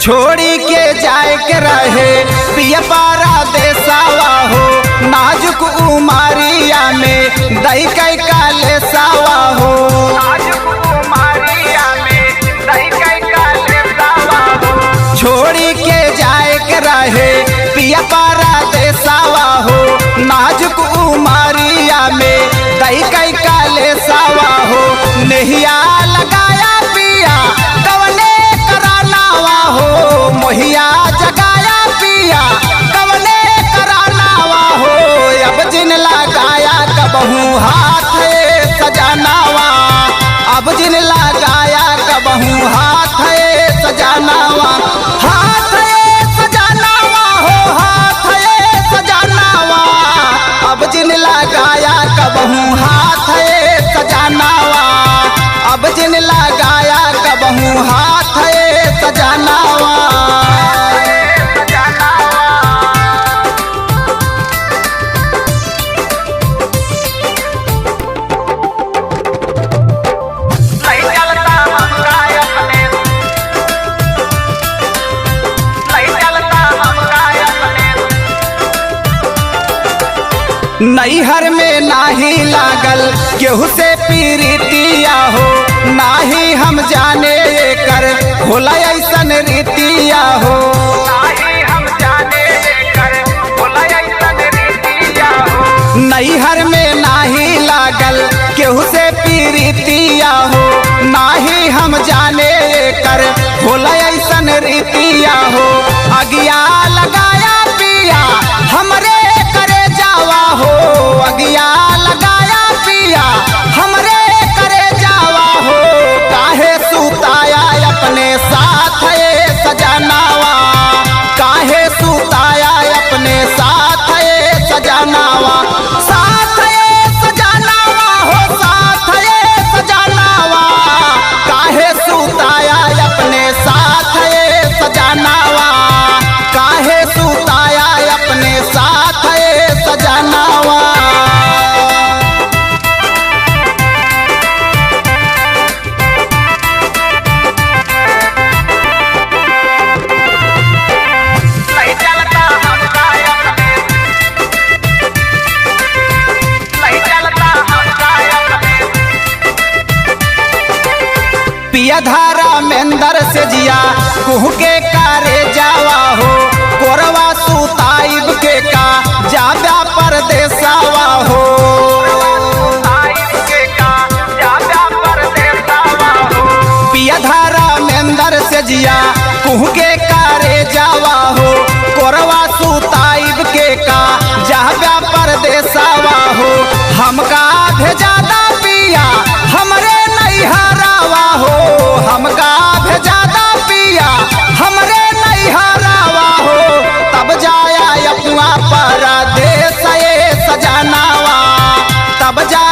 छोड़ी के जाए के रहे पिया पारा देसावा हो, नाजुक उमारिया में दही कई काले सावा हो, नाजुक उमारिया में दही कई काले सावा हो। छोड़ी के जाए के रहे पिया पारा देसावा हो, नाजुक उमारिया में दही कई काले सावा हो। नहिया लगाया पिया कवने करानावा हो, मोहिया जगाया पिया कवने करानावा हो। अब जिन लगाया कबहू हाथ सजानावा, अब जिन लगाया कबहू हाथ सजानावा, हाथ सजानावा हो, हाथ सजानावा। अब जिन लगाया कबहू हाथ सजानावा, अब जिन लगाया कबहू हाथ सजानावा। नैहर में नाही लागल केहू से पीरितिया हो, नाही हम जाने कर होला ऐसन रीतिया हो, नाही हम जाने कर होला ऐसन रीतिया हो। नैहर में नाही लागल केहू से पीरितिया हो, नाही हम जाने कर होला ऐसन रीतिया हो। अगिया लगाया पिया हमरे करे जावा हो, अगिया लगाया पिया हमरे करे जावा हो। काहे सुताया अपने साथ सजानावा, काहे सुताया अपने साथ सजानावा, साथ सजानावा हो, साथ सजानावा। काहे सुताया अपने साथ सजानावा, काहे सुताया अपने साथ सजानावा। पिया धारा मेंदर से जिया कुह के कारे जावा हो, कोरवा सुताइब के का जाब्या परदेसावा हो, पिया धारा मेंदर से जिया कुह के कारे जावा हो, कोरवा सुताइब के का जाब्या परदेसावा हो। हमका भेजादा पिया हमरे नैहरावा हो, हमका भेजादा पिया हमरे नैहरावा हो। तब जाया अपना परदेस सजानावा, तब जा